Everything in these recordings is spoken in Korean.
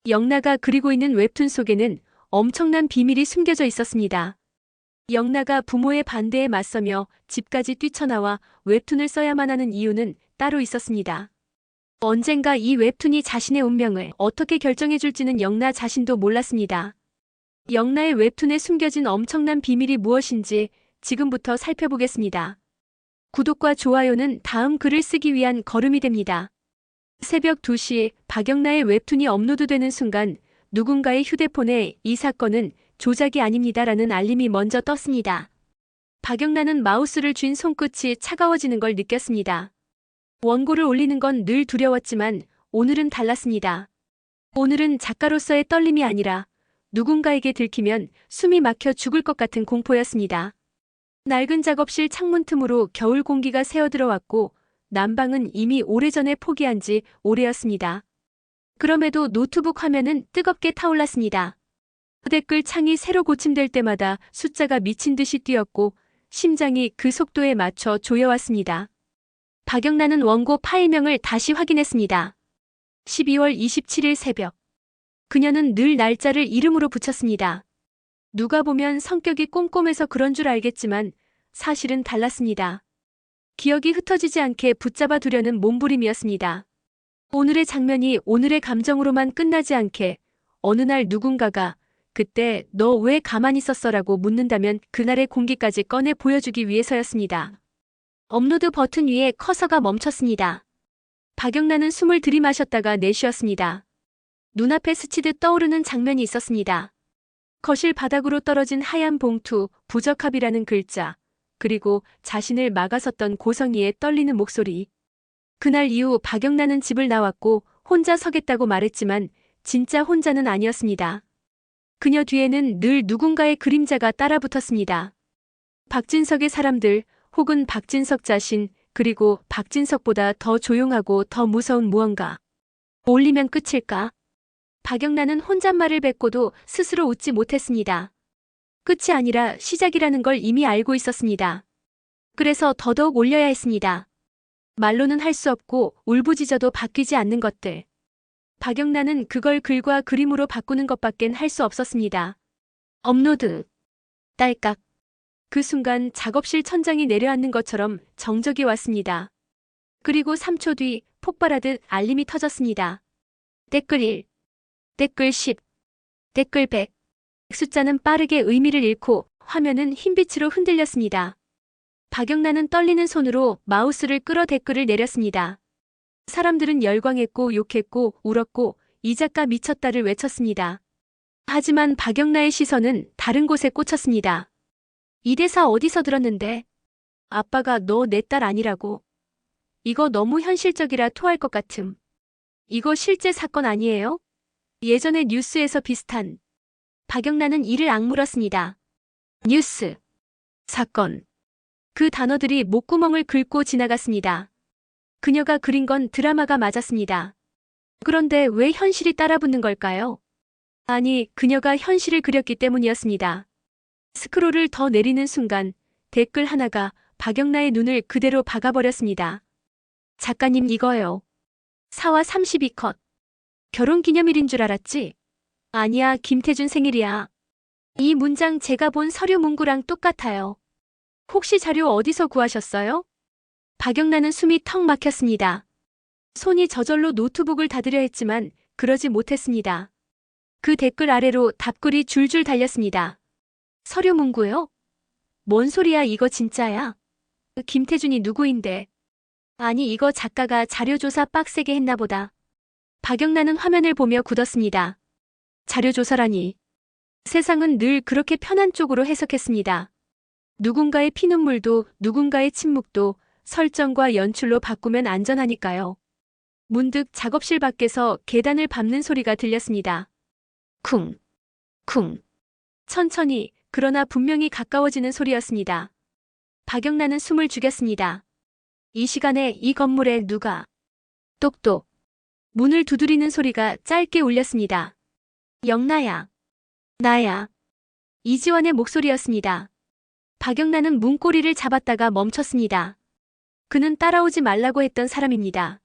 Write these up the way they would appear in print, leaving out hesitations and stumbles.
영나가 그리고 있는 웹툰 속에는 엄청난 비밀이 숨겨져 있었습니다. 영나가 부모의 반대에 맞서며 집까지 뛰쳐나와 웹툰을 써야만 하는 이유는 따로 있었습니다. 언젠가 이 웹툰이 자신의 운명을 어떻게 결정해줄지는 영나 자신도 몰랐습니다. 영나의 웹툰에 숨겨진 엄청난 비밀이 무엇인지 지금부터 살펴보겠습니다. 구독과 좋아요는 다음 글을 쓰기 위한 걸음이 됩니다. 새벽 2시 박영나의 웹툰이 업로드되는 순간 누군가의 휴대폰에 이 사건은 조작이 아닙니다라는 알림이 먼저 떴습니다. 박영나는 마우스를 쥔 손끝이 차가워지는 걸 느꼈습니다. 원고를 올리는 건 늘 두려웠지만 오늘은 달랐습니다. 오늘은 작가로서의 떨림이 아니라 누군가에게 들키면 숨이 막혀 죽을 것 같은 공포였습니다. 낡은 작업실 창문 틈으로 겨울 공기가 새어들어왔고 난방은 이미 오래전에 포기한 지 오래였습니다. 그럼에도 노트북 화면은 뜨겁게 타올랐습니다. 댓글 창이 새로 고침될 때마다 숫자가 미친 듯이 뛰었고 심장이 그 속도에 맞춰 조여왔습니다. 박영나는 원고 파일명을 다시 확인했습니다. 12월 27일 새벽. 그녀는 늘 날짜를 이름으로 붙였습니다. 누가 보면 성격이 꼼꼼해서 그런 줄 알겠지만 사실은 달랐습니다. 기억이 흩어지지 않게 붙잡아 두려는 몸부림이었습니다. 오늘의 장면이 오늘의 감정으로만 끝나지 않게 어느 날 누군가가 그때 너 왜 가만히 있었어라고 묻는다면 그날의 공기까지 꺼내 보여주기 위해서였습니다. 업로드 버튼 위에 커서가 멈췄습니다. 박영나는 숨을 들이마셨다가 내쉬었습니다. 눈앞에 스치듯 떠오르는 장면이 있었습니다. 거실 바닥으로 떨어진 하얀 봉투, 부적합이라는 글자, 그리고 자신을 막아섰던 고성이의 떨리는 목소리. 그날 이후 박영나는 집을 나왔고 혼자 서겠다고 말했지만 진짜 혼자는 아니었습니다. 그녀 뒤에는 늘 누군가의 그림자가 따라붙었습니다. 박진석의 사람들, 혹은 박진석 자신, 그리고 박진석보다 더 조용하고 더 무서운 무언가. 올리면 끝일까? 박영나는 혼잣말을 뱉고도 스스로 웃지 못했습니다. 끝이 아니라 시작이라는 걸 이미 알고 있었습니다. 그래서 더더욱 올려야 했습니다. 말로는 할 수 없고 울부짖어도 바뀌지 않는 것들. 박영나는 그걸 글과 그림으로 바꾸는 것밖엔 할 수 없었습니다. 업로드. 딸깍. 그 순간 작업실 천장이 내려앉는 것처럼 정적이 왔습니다. 그리고 3초 뒤 폭발하듯 알림이 터졌습니다. 댓글 1, 댓글 10, 댓글 100. 숫자는 빠르게 의미를 잃고 화면은 흰빛으로 흔들렸습니다. 박영나는 떨리는 손으로 마우스를 끌어 댓글을 내렸습니다. 사람들은 열광했고 욕했고 울었고 이 작가 미쳤다를 외쳤습니다. 하지만 박영나의 시선은 다른 곳에 꽂혔습니다. 이 대사 어디서 들었는데? 아빠가 너 내 딸 아니라고. 이거 너무 현실적이라 토할 것 같음. 이거 실제 사건 아니에요? 예전에 뉴스에서 비슷한. 박영나는 이를 악물었습니다. 뉴스, 사건. 그 단어들이 목구멍을 긁고 지나갔습니다. 그녀가 그린 건 드라마가 맞았습니다. 그런데 왜 현실이 따라붙는 걸까요? 아니, 그녀가 현실을 그렸기 때문이었습니다. 스크롤을 더 내리는 순간 댓글 하나가 박영나의 눈을 그대로 박아버렸습니다. 작가님 이거요. 4와 32컷. 결혼기념일인 줄 알았지? 아니야, 김태준 생일이야. 이 문장 제가 본 서류 문구랑 똑같아요. 혹시 자료 어디서 구하셨어요? 박영나는 숨이 턱 막혔습니다. 손이 저절로 노트북을 닫으려 했지만 그러지 못했습니다. 그 댓글 아래로 답글이 줄줄 달렸습니다. 서류 문구요? 뭔 소리야, 이거 진짜야? 김태준이 누구인데? 아니, 이거 작가가 자료조사 빡세게 했나 보다. 박영나는 화면을 보며 굳었습니다. 자료조사라니. 세상은 늘 그렇게 편한 쪽으로 해석했습니다. 누군가의 피눈물도 누군가의 침묵도 설정과 연출로 바꾸면 안전하니까요. 문득 작업실 밖에서 계단을 밟는 소리가 들렸습니다. 쿵, 쿵. 천천히, 그러나 분명히 가까워지는 소리였습니다. 박영나는 숨을 죽였습니다. 이 시간에 이 건물에 누가? 똑똑. 문을 두드리는 소리가 짧게 울렸습니다. 영나야. 나야. 이지원의 목소리였습니다. 박영나는 문고리를 잡았다가 멈췄습니다. 그는 따라오지 말라고 했던 사람입니다.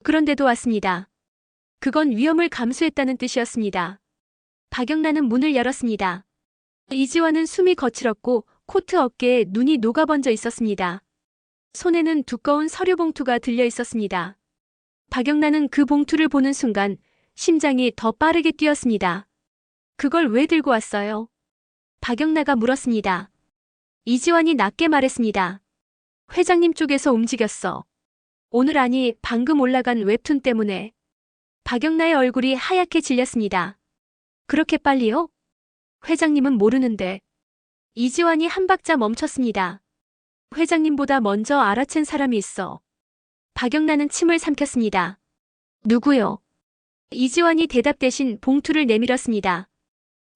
그런데도 왔습니다. 그건 위험을 감수했다는 뜻이었습니다. 박영란은 문을 열었습니다. 이지환은 숨이 거칠었고 코트 어깨에 눈이 녹아번져 있었습니다. 손에는 두꺼운 서류 봉투가 들려 있었습니다. 박영란은 그 봉투를 보는 순간 심장이 더 빠르게 뛰었습니다. 그걸 왜 들고 왔어요? 박영란가 물었습니다. 이지환이 낮게 말했습니다. 회장님 쪽에서 움직였어. 오늘 아니 방금 올라간 웹툰 때문에. 박영란의 얼굴이 하얗게 질렸습니다. 그렇게 빨리요? 회장님은 모르는데. 이지환이 한 박자 멈췄습니다. 회장님보다 먼저 알아챈 사람이 있어. 박영란은 침을 삼켰습니다. 누구요? 이지환이 대답 대신 봉투를 내밀었습니다.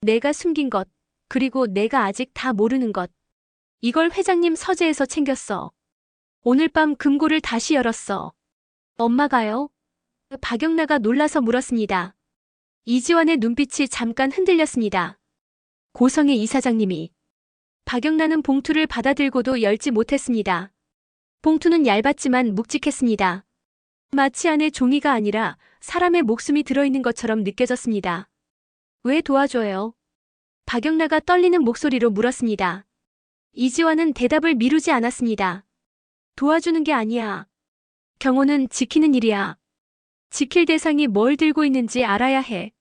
내가 숨긴 것, 그리고 내가 아직 다 모르는 것. 이걸 회장님 서재에서 챙겼어. 오늘 밤 금고를 다시 열었어. 엄마가요? 박영란가 놀라서 물었습니다. 이지환의 눈빛이 잠깐 흔들렸습니다. 고성의 이사장님이. 박영란은 봉투를 받아들고도 열지 못했습니다. 봉투는 얇았지만 묵직했습니다. 마치 안에 종이가 아니라 사람의 목숨이 들어있는 것처럼 느껴졌습니다. 왜 도와줘요? 박영란가 떨리는 목소리로 물었습니다. 이지환은 대답을 미루지 않았습니다. 도와주는 게 아니야. 경호는 지키는 일이야. 지킬 대상이 뭘 들고 있는지 알아야 해.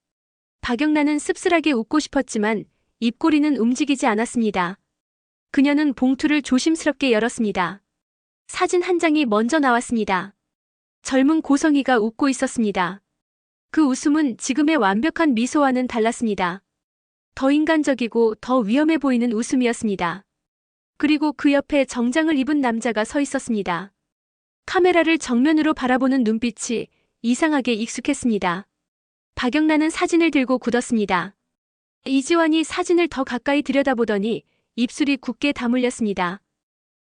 박영란은 씁쓸하게 웃고 싶었지만 입꼬리는 움직이지 않았습니다. 그녀는 봉투를 조심스럽게 열었습니다. 사진 한 장이 먼저 나왔습니다. 젊은 고성이가 웃고 있었습니다. 그 웃음은 지금의 완벽한 미소와는 달랐습니다. 더 인간적이고 더 위험해 보이는 웃음이었습니다. 그리고 그 옆에 정장을 입은 남자가 서 있었습니다. 카메라를 정면으로 바라보는 눈빛이 이상하게 익숙했습니다. 박영란은 사진을 들고 굳었습니다. 이지환이 사진을 더 가까이 들여다보더니 입술이 굳게 다물렸습니다.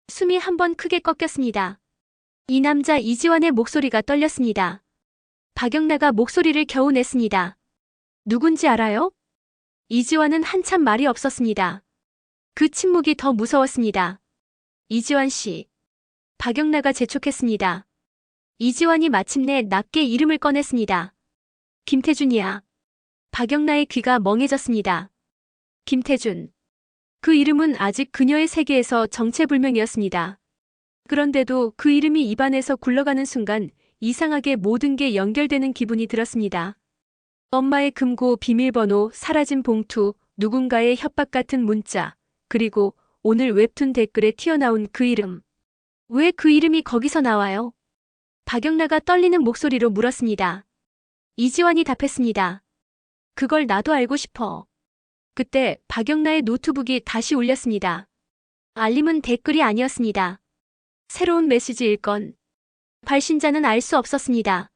숨이 한 번 크게 꺾였습니다. 이 남자 이지환의 목소리가 떨렸습니다. 박영란가 목소리를 겨우 냈습니다. 누군지 알아요? 이지환은 한참 말이 없었습니다. 그 침묵이 더 무서웠습니다. 이지환 씨. 박영란가 재촉했습니다. 이지환이 마침내 낮게 이름을 꺼냈습니다. 김태준이야. 박영란의 귀가 멍해졌습니다. 김태준. 그 이름은 아직 그녀의 세계에서 정체불명이었습니다. 그런데도 그 이름이 입안에서 굴러가는 순간 이상하게 모든 게 연결되는 기분이 들었습니다. 엄마의 금고 비밀번호, 사라진 봉투, 누군가의 협박 같은 문자, 그리고 오늘 웹툰 댓글에 튀어나온 그 이름. 왜 그 이름이 거기서 나와요? 박영란가 떨리는 목소리로 물었습니다. 이지환이 답했습니다. 그걸 나도 알고 싶어. 그때 박영란의 노트북이 다시 울렸습니다. 알림은 댓글이 아니었습니다. 새로운 메시지일 건. 발신자는 알 수 없었습니다.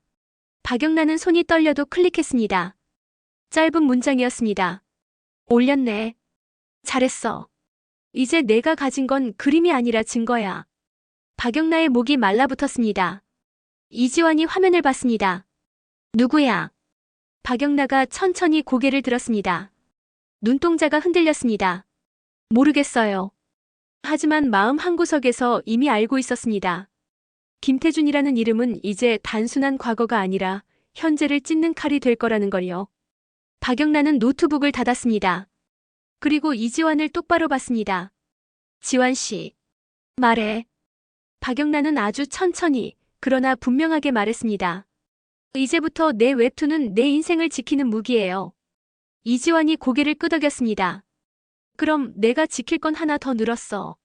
박영란은 손이 떨려도 클릭했습니다. 짧은 문장이었습니다. 올렸네. 잘했어. 이제 내가 가진 건 그림이 아니라 증거야. 박영란의 목이 말라붙었습니다. 이지환이 화면을 봤습니다. 누구야? 박영란가 천천히 고개를 들었습니다. 눈동자가 흔들렸습니다. 모르겠어요. 하지만 마음 한구석에서 이미 알고 있었습니다. 김태준이라는 이름은 이제 단순한 과거가 아니라 현재를 찢는 칼이 될 거라는 걸요. 박영란은 노트북을 닫았습니다. 그리고 이지환을 똑바로 봤습니다. 지환 씨. 말해. 박영란은 아주 천천히, 그러나 분명하게 말했습니다. 이제부터 내 웹툰은 내 인생을 지키는 무기예요. 이지환이 고개를 끄덕였습니다. 그럼 내가 지킬 건 하나 더 늘었어.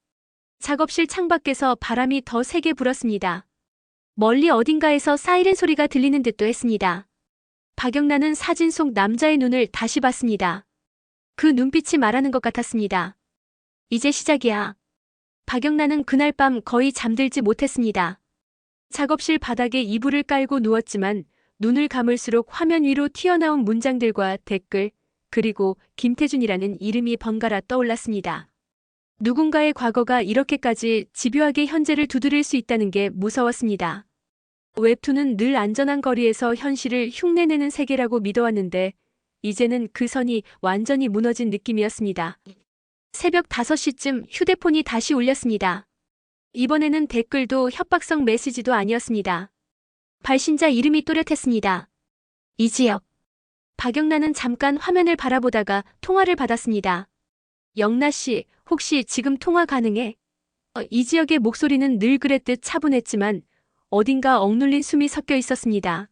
작업실 창밖에서 바람이 더 세게 불었습니다. 멀리 어딘가에서 사이렌 소리가 들리는 듯도 했습니다. 박영란은 사진 속 남자의 눈을 다시 봤습니다. 그 눈빛이 말하는 것 같았습니다. 이제 시작이야. 박영란은 그날 밤 거의 잠들지 못했습니다. 작업실 바닥에 이불을 깔고 누웠지만 눈을 감을수록 화면 위로 튀어나온 문장들과 댓글, 그리고 김태준이라는 이름이 번갈아 떠올랐습니다. 누군가의 과거가 이렇게까지 집요하게 현재를 두드릴 수 있다는 게 무서웠습니다. 웹툰은 늘 안전한 거리에서 현실을 흉내내는 세계라고 믿어왔는데 이제는 그 선이 완전히 무너진 느낌이었습니다. 새벽 5시쯤 휴대폰이 다시 울렸습니다. 이번에는 댓글도 협박성 메시지도 아니었습니다. 발신자 이름이 또렷했습니다. 이지혁. 박영란은 잠깐 화면을 바라보다가 통화를 받았습니다. 영나 씨, 혹시 지금 통화 가능해? 이지혁의 목소리는 늘 그랬듯 차분했지만 어딘가 억눌린 숨이 섞여 있었습니다.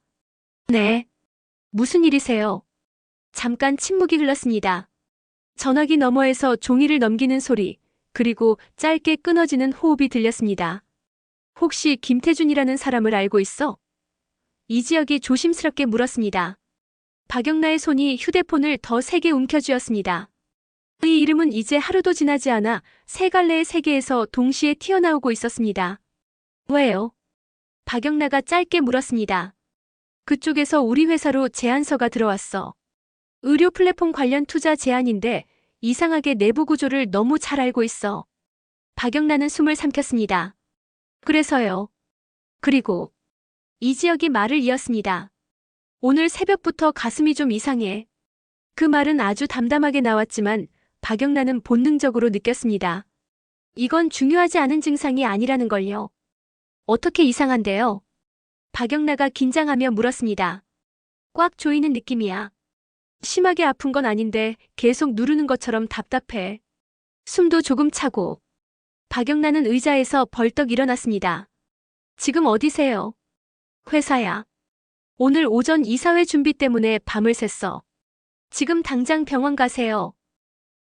네. 무슨 일이세요? 잠깐 침묵이 흘렀습니다. 전화기 너머에서 종이를 넘기는 소리, 그리고 짧게 끊어지는 호흡이 들렸습니다. 혹시 김태준이라는 사람을 알고 있어? 이지혁이 조심스럽게 물었습니다. 박영나의 손이 휴대폰을 더 세게 움켜쥐었습니다. 이 이름은 이제 하루도 지나지 않아 세 갈래의 세계에서 동시에 튀어나오고 있었습니다. 왜요? 박영나가 짧게 물었습니다. 그쪽에서 우리 회사로 제안서가 들어왔어. 의료 플랫폼 관련 투자 제안인데 이상하게 내부 구조를 너무 잘 알고 있어. 박영나는 숨을 삼켰습니다. 그래서요. 그리고 이지혁이 말을 이었습니다. 오늘 새벽부터 가슴이 좀 이상해. 그 말은 아주 담담하게 나왔지만 박영란은 본능적으로 느꼈습니다. 이건 중요하지 않은 증상이 아니라는 걸요. 어떻게 이상한데요? 박영나가 긴장하며 물었습니다. 꽉 조이는 느낌이야. 심하게 아픈 건 아닌데 계속 누르는 것처럼 답답해. 숨도 조금 차고. 박영란은 의자에서 벌떡 일어났습니다. 지금 어디세요? 회사야. 오늘 오전 이사회 준비 때문에 밤을 샜어. 지금 당장 병원 가세요.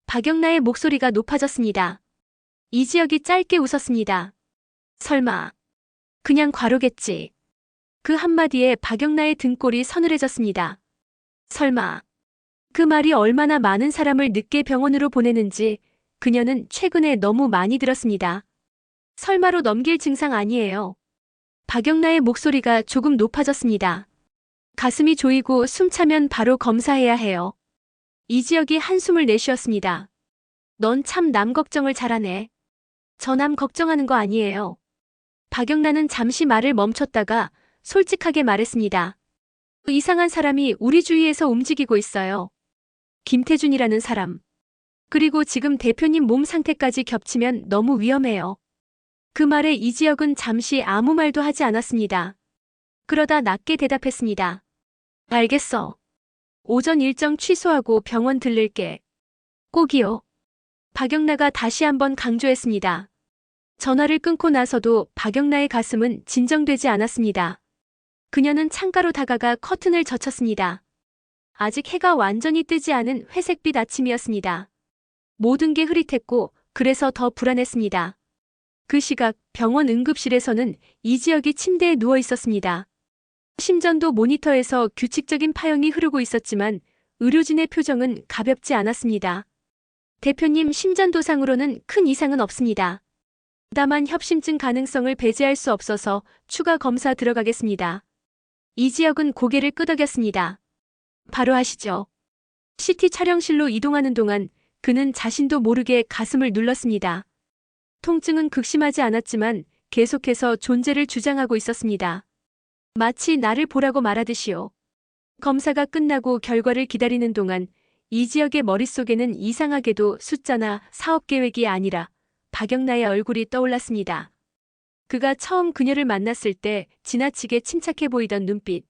박영나의 목소리가 높아졌습니다. 이지혁이 짧게 웃었습니다. 설마. 그냥 과로겠지. 그 한마디에 박영나의 등골이 서늘해졌습니다. 설마. 그 말이 얼마나 많은 사람을 늦게 병원으로 보내는지 그녀는 최근에 너무 많이 들었습니다. 설마로 넘길 증상 아니에요. 박영나의 목소리가 조금 높아졌습니다. 가슴이 조이고 숨차면 바로 검사해야 해요. 이지혁이 한숨을 내쉬었습니다. 넌 참 남 걱정을 잘하네. 저 남 걱정하는 거 아니에요. 박영란은 잠시 말을 멈췄다가 솔직하게 말했습니다. 이상한 사람이 우리 주위에서 움직이고 있어요. 김태준이라는 사람. 그리고 지금 대표님 몸 상태까지 겹치면 너무 위험해요. 그 말에 이지혁은 잠시 아무 말도 하지 않았습니다. 그러다 낮게 대답했습니다. 알겠어. 오전 일정 취소하고 병원 들를게. 꼭이요. 박영나가 다시 한번 강조했습니다. 전화를 끊고 나서도 박영나의 가슴은 진정되지 않았습니다. 그녀는 창가로 다가가 커튼을 젖혔습니다. 아직 해가 완전히 뜨지 않은 회색빛 아침이었습니다. 모든 게 흐릿했고 그래서 더 불안했습니다. 그 시각 병원 응급실에서는 이지혁이 침대에 누워 있었습니다. 심전도 모니터에서 규칙적인 파형이 흐르고 있었지만 의료진의 표정은 가볍지 않았습니다. 대표님 심전도상으로는 큰 이상은 없습니다. 다만 협심증 가능성을 배제할 수 없어서 추가 검사 들어가겠습니다. 이지혁은 고개를 끄덕였습니다. 바로 하시죠. CT 촬영실로 이동하는 동안 그는 자신도 모르게 가슴을 눌렀습니다. 통증은 극심하지 않았지만 계속해서 존재를 주장하고 있었습니다. 마치 나를 보라고 말하듯이요. 검사가 끝나고 결과를 기다리는 동안 이지혁의 머릿속에는 이상하게도 숫자나 사업 계획이 아니라 박영나의 얼굴이 떠올랐습니다. 그가 처음 그녀를 만났을 때 지나치게 침착해 보이던 눈빛.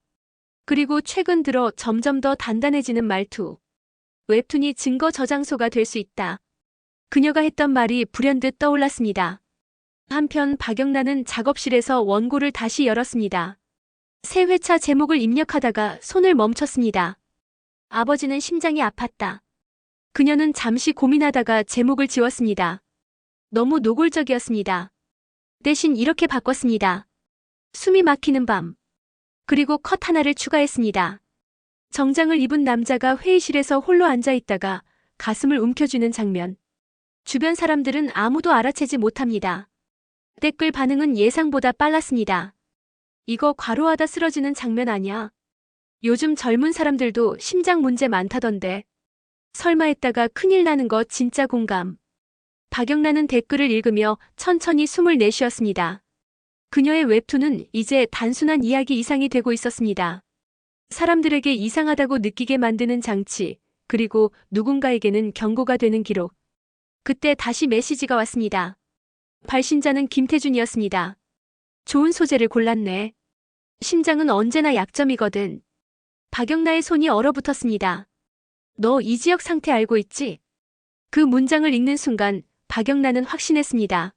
그리고 최근 들어 점점 더 단단해지는 말투. 웹툰이 증거 저장소가 될 수 있다. 그녀가 했던 말이 불현듯 떠올랐습니다. 한편 박영란은 작업실에서 원고를 다시 열었습니다. 새 회차 제목을 입력하다가 손을 멈췄습니다. 아버지는 심장이 아팠다. 그녀는 잠시 고민하다가 제목을 지웠습니다. 너무 노골적이었습니다. 대신 이렇게 바꿨습니다. 숨이 막히는 밤. 그리고 컷 하나를 추가했습니다. 정장을 입은 남자가 회의실에서 홀로 앉아 있다가 가슴을 움켜쥐는 장면. 주변 사람들은 아무도 알아채지 못합니다. 댓글 반응은 예상보다 빨랐습니다. 이거 과로하다 쓰러지는 장면 아냐? 요즘 젊은 사람들도 심장 문제 많다던데. 설마 했다가 큰일 나는 거 진짜 공감. 박영란은 댓글을 읽으며 천천히 숨을 내쉬었습니다. 그녀의 웹툰은 이제 단순한 이야기 이상이 되고 있었습니다. 사람들에게 이상하다고 느끼게 만드는 장치, 그리고 누군가에게는 경고가 되는 기록. 그때 다시 메시지가 왔습니다. 발신자는 김태준이었습니다. 좋은 소재를 골랐네. 심장은 언제나 약점이거든. 박영나의 손이 얼어붙었습니다. 너 이지혁 상태 알고 있지? 그 문장을 읽는 순간 박영나는 확신했습니다.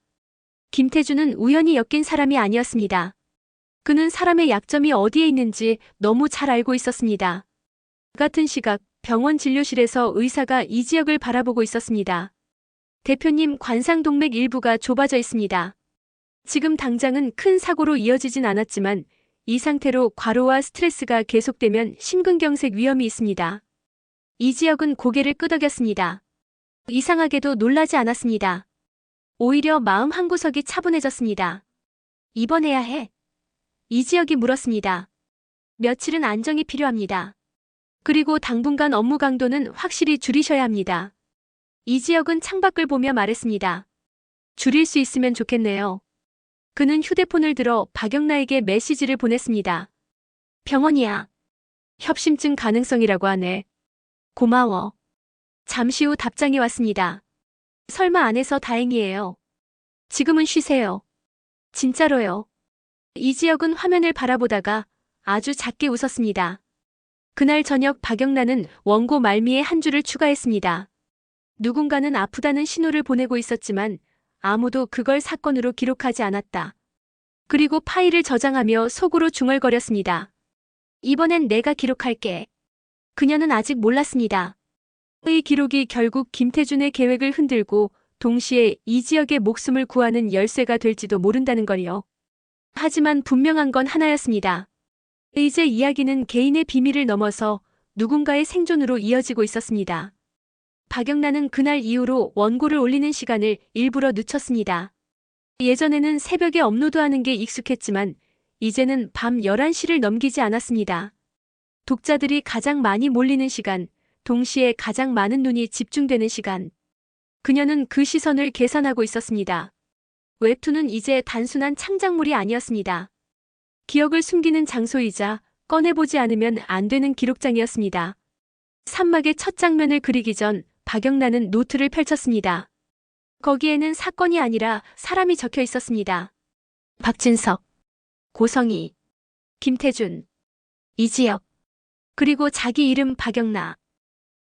김태준은 우연히 엮인 사람이 아니었습니다. 그는 사람의 약점이 어디에 있는지 너무 잘 알고 있었습니다. 같은 시각 병원 진료실에서 의사가 이지혁을 바라보고 있었습니다. 대표님, 관상동맥 일부가 좁아져 있습니다. 지금 당장은 큰 사고로 이어지진 않았지만 이 상태로 과로와 스트레스가 계속되면 심근경색 위험이 있습니다. 이지혁은 고개를 끄덕였습니다. 이상하게도 놀라지 않았습니다. 오히려 마음 한구석이 차분해졌습니다. 입원해야 해. 이지혁이 물었습니다. 며칠은 안정이 필요합니다. 그리고 당분간 업무 강도는 확실히 줄이셔야 합니다. 이지혁은 창밖을 보며 말했습니다. 줄일 수 있으면 좋겠네요. 그는 휴대폰을 들어 박영나에게 메시지를 보냈습니다. 병원이야. 협심증 가능성이라고 하네. 고마워. 잠시 후 답장이 왔습니다. 설마 안 해서 다행이에요. 지금은 쉬세요. 진짜로요. 이지혁은 화면을 바라보다가 아주 작게 웃었습니다. 그날 저녁 박영나는 원고 말미에 한 줄을 추가했습니다. 누군가는 아프다는 신호를 보내고 있었지만 아무도 그걸 사건으로 기록하지 않았다. 그리고 파일을 저장하며 속으로 중얼거렸습니다. 이번엔 내가 기록할게. 그녀는 아직 몰랐습니다. 이 기록이 결국 김태준의 계획을 흔들고 동시에 이지혁의 목숨을 구하는 열쇠가 될지도 모른다는 걸요. 하지만 분명한 건 하나였습니다. 이제 이야기는 개인의 비밀을 넘어서 누군가의 생존으로 이어지고 있었습니다. 박영나는 그날 이후로 원고를 올리는 시간을 일부러 늦췄습니다. 예전에는 새벽에 업로드하는 게 익숙했지만 이제는 밤 11시를 넘기지 않았습니다. 독자들이 가장 많이 몰리는 시간, 동시에 가장 많은 눈이 집중되는 시간. 그녀는 그 시선을 계산하고 있었습니다. 웹툰은 이제 단순한 창작물이 아니었습니다. 기억을 숨기는 장소이자 꺼내보지 않으면 안 되는 기록장이었습니다. 산막의 첫 장면을 그리기 전 박영나는 노트를 펼쳤습니다. 거기에는 사건이 아니라 사람이 적혀 있었습니다. 박진석, 고성희, 김태준, 이지혁, 그리고 자기 이름 박영나.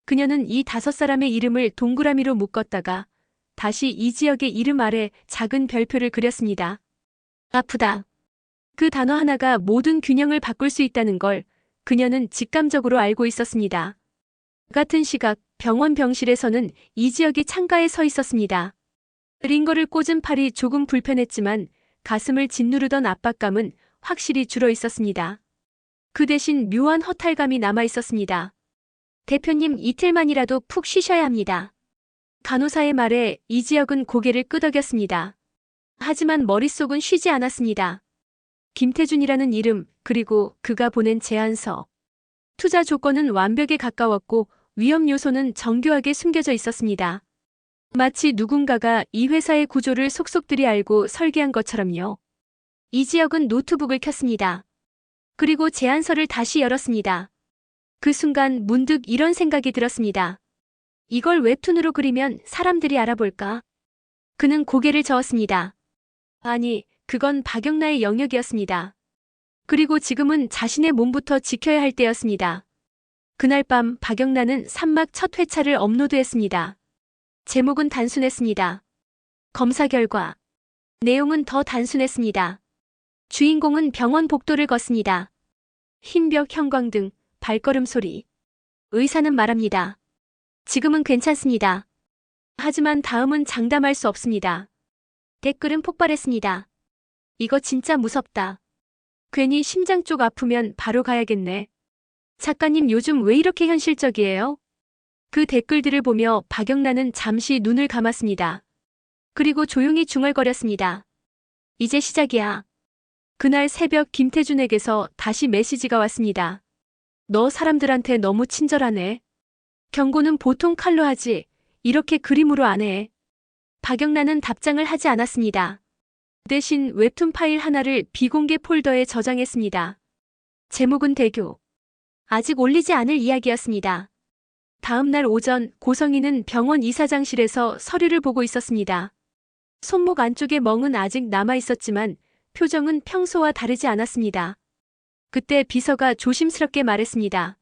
그녀는 이 5사람의 이름을 동그라미로 묶었다가 다시 이지혁의 이름 아래 작은 별표를 그렸습니다. 아프다. 그 단어 하나가 모든 균형을 바꿀 수 있다는 걸 그녀는 직감적으로 알고 있었습니다. 같은 시각 병원 병실에서는 이지혁이 창가에 서 있었습니다. 링거를 꽂은 팔이 조금 불편했지만 가슴을 짓누르던 압박감은 확실히 줄어 있었습니다. 그 대신 묘한 허탈감이 남아 있었습니다. 대표님, 이틀만이라도 푹 쉬셔야 합니다. 간호사의 말에 이지혁은 고개를 끄덕였습니다. 하지만 머릿속은 쉬지 않았습니다. 김태준이라는 이름, 그리고 그가 보낸 제안서. 투자 조건은 완벽에 가까웠고 위험 요소는 정교하게 숨겨져 있었습니다. 마치 누군가가 이 회사의 구조를 속속들이 알고 설계한 것처럼요. 이지혁은 노트북을 켰습니다. 그리고 제안서를 다시 열었습니다. 그 순간 문득 이런 생각이 들었습니다. 이걸 웹툰으로 그리면 사람들이 알아볼까? 그는 고개를 저었습니다. 아니, 그건 박영나의 영역이었습니다. 그리고 지금은 자신의 몸부터 지켜야 할 때였습니다. 그날 밤 박영나는 산막 첫 회차를 업로드했습니다. 제목은 단순했습니다. 검사 결과. 내용은 더 단순했습니다. 주인공은 병원 복도를 걷습니다. 흰벽 형광등, 발걸음 소리. 의사는 말합니다. 지금은 괜찮습니다. 하지만 다음은 장담할 수 없습니다. 댓글은 폭발했습니다. 이거 진짜 무섭다. 괜히 심장 쪽 아프면 바로 가야겠네. 작가님, 요즘 왜 이렇게 현실적이에요? 그 댓글들을 보며 박영나는 잠시 눈을 감았습니다. 그리고 조용히 중얼거렸습니다. 이제 시작이야. 그날 새벽 김태준에게서 다시 메시지가 왔습니다. 너 사람들한테 너무 친절하네. 경고는 보통 칼로 하지, 이렇게 그림으로 안 해. 박영나는 답장을 하지 않았습니다. 대신 웹툰 파일 하나를 비공개 폴더에 저장했습니다. 제목은 대교. 아직 올리지 않을 이야기였습니다. 다음 날 오전 고성희는 병원 이사장실에서 서류를 보고 있었습니다. 손목 안쪽에 멍은 아직 남아 있었지만 표정은 평소와 다르지 않았습니다. 그때 비서가 조심스럽게 말했습니다.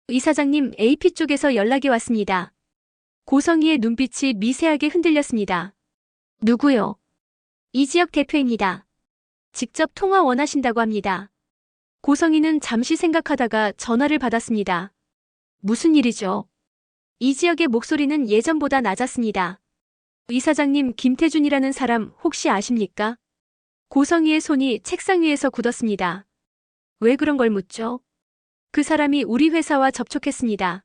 이사장님, AP 쪽에서 연락이 왔습니다. 고성희의 눈빛이 미세하게 흔들렸습니다. 누구요? 이지혁 대표입니다. 직접 통화 원하신다고 합니다. 고성희는 잠시 생각하다가 전화를 받았습니다. 무슨 일이죠? 이지혁의 목소리는 예전보다 낮았습니다. 이사장님, 김태준이라는 사람 혹시 아십니까? 고성희의 손이 책상 위에서 굳었습니다. 왜 그런 걸 묻죠? 그 사람이 우리 회사와 접촉했습니다.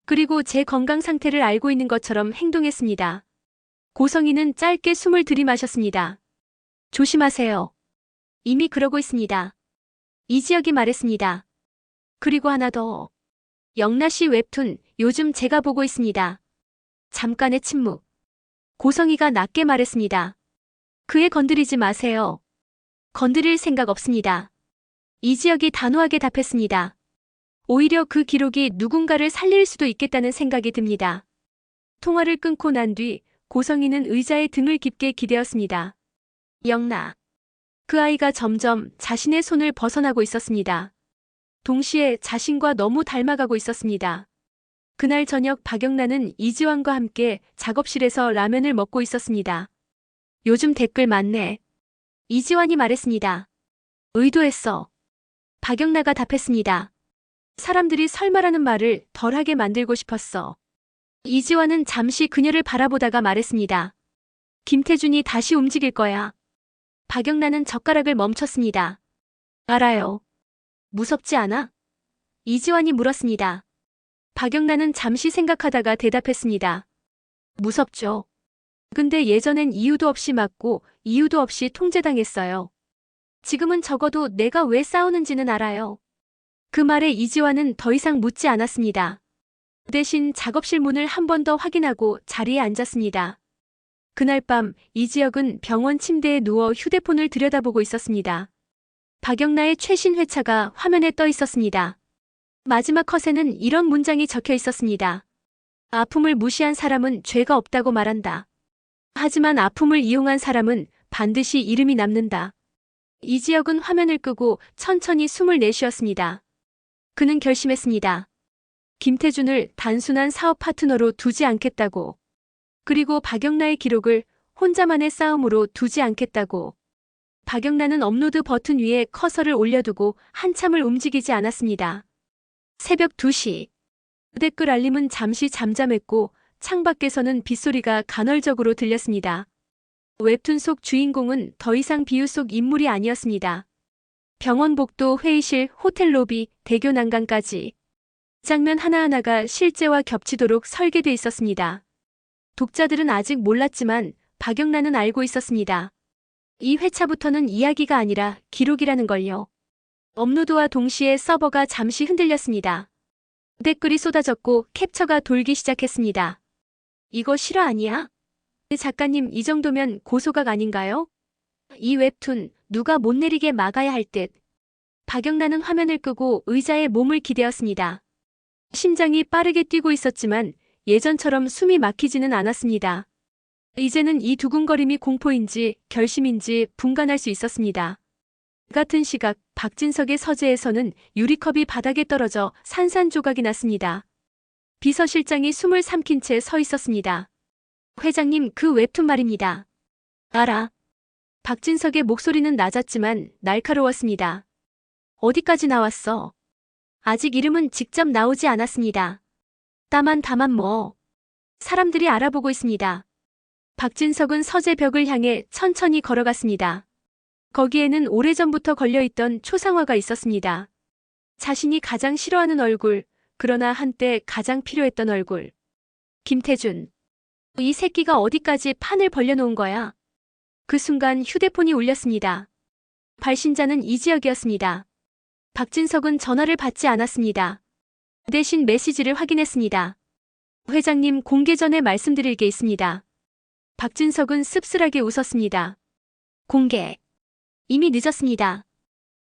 그리고 제 건강 상태를 알고 있는 것처럼 행동했습니다. 고성희는 짧게 숨을 들이마셨습니다. 조심하세요. 이미 그러고 있습니다. 이지혁이 말했습니다. 그리고 하나 더. 영나씨 웹툰 요즘 제가 보고 있습니다. 잠깐의 침묵. 고성희가 낮게 말했습니다. 그 애 건드리지 마세요. 건드릴 생각 없습니다. 이지혁이 단호하게 답했습니다. 오히려 그 기록이 누군가를 살릴 수도 있겠다는 생각이 듭니다. 통화를 끊고 난 뒤 고성희는 의자에 등을 깊게 기대었습니다. 영나. 그 아이가 점점 자신의 손을 벗어나고 있었습니다. 동시에 자신과 너무 닮아가고 있었습니다. 그날 저녁 박영란은 이지환과 함께 작업실에서 라면을 먹고 있었습니다. 요즘 댓글 많네. 이지환이 말했습니다. 의도했어. 박영나가 답했습니다. 사람들이 설마라는 말을 덜하게 만들고 싶었어. 이지환은 잠시 그녀를 바라보다가 말했습니다. 김태준이 다시 움직일 거야. 박영란은 젓가락을 멈췄습니다. 알아요. 무섭지 않아? 이지환이 물었습니다. 박영란은 잠시 생각하다가 대답했습니다. 무섭죠. 근데 예전엔 이유도 없이 맞고 이유도 없이 통제당했어요. 지금은 적어도 내가 왜 싸우는지는 알아요. 그 말에 이지환은 더 이상 묻지 않았습니다. 대신 작업실 문을 한 번 더 확인하고 자리에 앉았습니다. 그날 밤 이지혁은 병원 침대에 누워 휴대폰을 들여다보고 있었습니다. 박영나의 최신 회차가 화면에 떠 있었습니다. 마지막 컷에는 이런 문장이 적혀 있었습니다. 아픔을 무시한 사람은 죄가 없다고 말한다. 하지만 아픔을 이용한 사람은 반드시 이름이 남는다. 이지혁은 화면을 끄고 천천히 숨을 내쉬었습니다. 그는 결심했습니다. 김태준을 단순한 사업 파트너로 두지 않겠다고. 그리고 박영나의 기록을 혼자만의 싸움으로 두지 않겠다고. 박영나는 업로드 버튼 위에 커서를 올려두고 한참을 움직이지 않았습니다. 새벽 2시. 댓글 알림은 잠시 잠잠했고 창밖에서는 빗소리가 간헐적으로 들렸습니다. 웹툰 속 주인공은 더 이상 비유 속 인물이 아니었습니다. 병원 복도, 회의실, 호텔 로비, 대교 난간까지 장면 하나하나가 실제와 겹치도록 설계돼 있었습니다. 독자들은 아직 몰랐지만 박영란은 알고 있었습니다. 이 회차부터는 이야기가 아니라 기록이라는 걸요. 업로드와 동시에 서버가 잠시 흔들렸습니다. 댓글이 쏟아졌고 캡처가 돌기 시작했습니다. 이거 실화 아니야? 작가님, 이 정도면 고소각 아닌가요? 이 웹툰 누가 못 내리게 막아야 할 듯. 박영란은 화면을 끄고 의자에 몸을 기대었습니다. 심장이 빠르게 뛰고 있었지만 예전처럼 숨이 막히지는 않았습니다. 이제는 이 두근거림이 공포인지 결심인지 분간할 수 있었습니다. 같은 시각 박진석의 서재에서는 유리컵이 바닥에 떨어져 산산조각이 났습니다. 비서실장이 숨을 삼킨 채 서 있었습니다. 회장님, 그 웹툰 말입니다. 알아. 박진석의 목소리는 낮았지만 날카로웠습니다. 어디까지 나왔어? 아직 이름은 직접 나오지 않았습니다. 다만 뭐. 사람들이 알아보고 있습니다. 박진석은 서재 벽을 향해 천천히 걸어갔습니다. 거기에는 오래전부터 걸려있던 초상화가 있었습니다. 자신이 가장 싫어하는 얼굴, 그러나 한때 가장 필요했던 얼굴. 김태준. 이 새끼가 어디까지 판을 벌려놓은 거야? 그 순간 휴대폰이 울렸습니다. 발신자는 이지혁이었습니다. 박진석은 전화를 받지 않았습니다. 대신 메시지를 확인했습니다. 회장님, 공개 전에 말씀드릴 게 있습니다. 박진석은 씁쓸하게 웃었습니다. 공개. 이미 늦었습니다.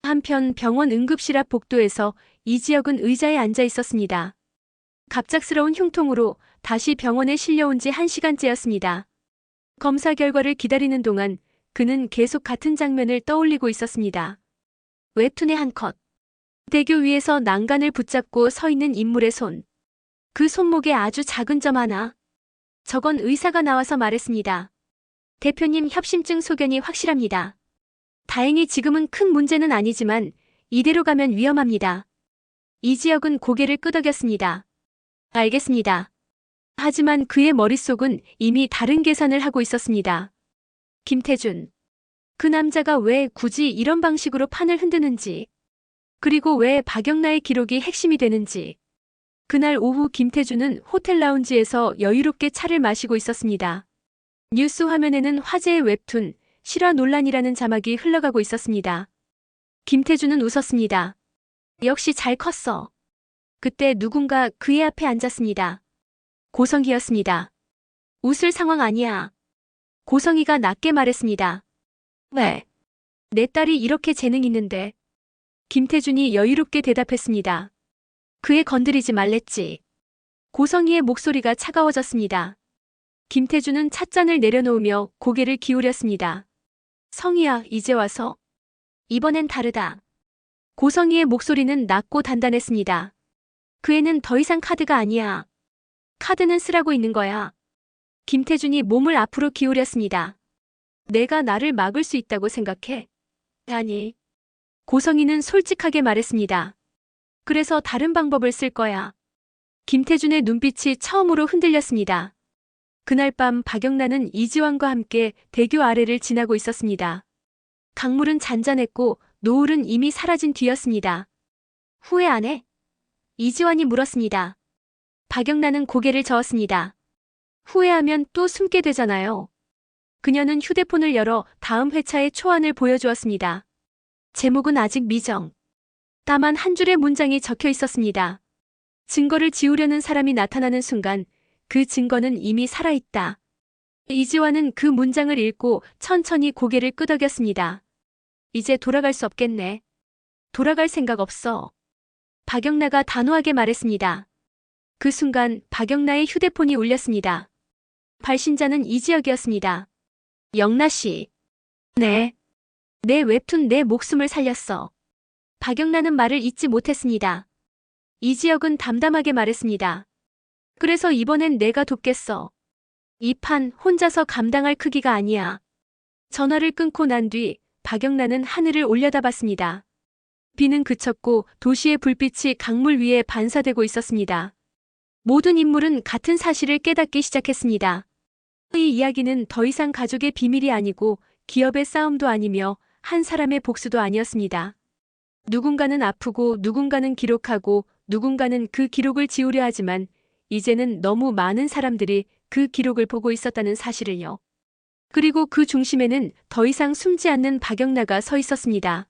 한편 병원 응급실 앞 복도에서 이지혁은 의자에 앉아 있었습니다. 갑작스러운 흉통으로 다시 병원에 실려온 지 1시간째였습니다. 검사 결과를 기다리는 동안 그는 계속 같은 장면을 떠올리고 있었습니다. 웹툰의 한 컷. 대교 위에서 난간을 붙잡고 서 있는 인물의 손. 그 손목에 아주 작은 점 하나. 저건 의사가 나와서 말했습니다. 대표님 협심증 소견이 확실합니다. 다행히 지금은 큰 문제는 아니지만 이대로 가면 위험합니다. 이지혁은 고개를 끄덕였습니다. 알겠습니다. 하지만 그의 머릿속은 이미 다른 계산을 하고 있었습니다. 김태준. 그 남자가 왜 굳이 이런 방식으로 판을 흔드는지, 그리고 왜 박영나의 기록이 핵심이 되는지. 그날 오후 김태준은 호텔 라운지에서 여유롭게 차를 마시고 있었습니다. 뉴스 화면에는 화제의 웹툰, 실화 논란이라는 자막이 흘러가고 있었습니다. 김태준은 웃었습니다. 역시 잘 컸어. 그때 누군가 그의 앞에 앉았습니다. 고성희였습니다. 웃을 상황 아니야. 고성희가 낮게 말했습니다. 왜? 내 딸이 이렇게 재능 있는데. 김태준이 여유롭게 대답했습니다. 그애 건드리지 말랬지. 고성희의 목소리가 차가워졌습니다. 김태준은 찻잔을 내려놓으며 고개를 기울였습니다. 성희야, 이제 와서? 이번엔 다르다. 고성희의 목소리는 낮고 단단했습니다. 그 애는 더 이상 카드가 아니야. 카드는 쓰라고 있는 거야. 김태준이 몸을 앞으로 기울였습니다. 내가 나를 막을 수 있다고 생각해? 아니. 고성희는 솔직하게 말했습니다. 그래서 다른 방법을 쓸 거야. 김태준의 눈빛이 처음으로 흔들렸습니다. 그날 밤 박영란은 이지환과 함께 대교 아래를 지나고 있었습니다. 강물은 잔잔했고 노을은 이미 사라진 뒤였습니다. 후회 안 해? 이지환이 물었습니다. 박영란은 고개를 저었습니다. 후회하면 또 숨게 되잖아요. 그녀는 휴대폰을 열어 다음 회차의 초안을 보여주었습니다. 제목은 아직 미정. 다만 한 줄의 문장이 적혀 있었습니다. 증거를 지우려는 사람이 나타나는 순간 그 증거는 이미 살아있다. 이지환은 그 문장을 읽고 천천히 고개를 끄덕였습니다. 이제 돌아갈 수 없겠네. 돌아갈 생각 없어. 박영나가 단호하게 말했습니다. 그 순간 박영나의 휴대폰이 울렸습니다. 발신자는 이지혁이었습니다. 영나 씨. 네. 내 웹툰 내 목숨을 살렸어. 박영나는 말을 잇지 못했습니다. 이지혁은 담담하게 말했습니다. 그래서 이번엔 내가 돕겠어. 이 판 혼자서 감당할 크기가 아니야. 전화를 끊고 난 뒤 박영나는 하늘을 올려다봤습니다. 비는 그쳤고 도시의 불빛이 강물 위에 반사되고 있었습니다. 모든 인물은 같은 사실을 깨닫기 시작했습니다. 이 이야기는 더 이상 가족의 비밀이 아니고 기업의 싸움도 아니며 한 사람의 복수도 아니었습니다. 누군가는 아프고 누군가는 기록하고 누군가는 그 기록을 지우려 하지만 이제는 너무 많은 사람들이 그 기록을 보고 있었다는 사실을요. 그리고 그 중심에는 더 이상 숨지 않는 박영나가 서 있었습니다.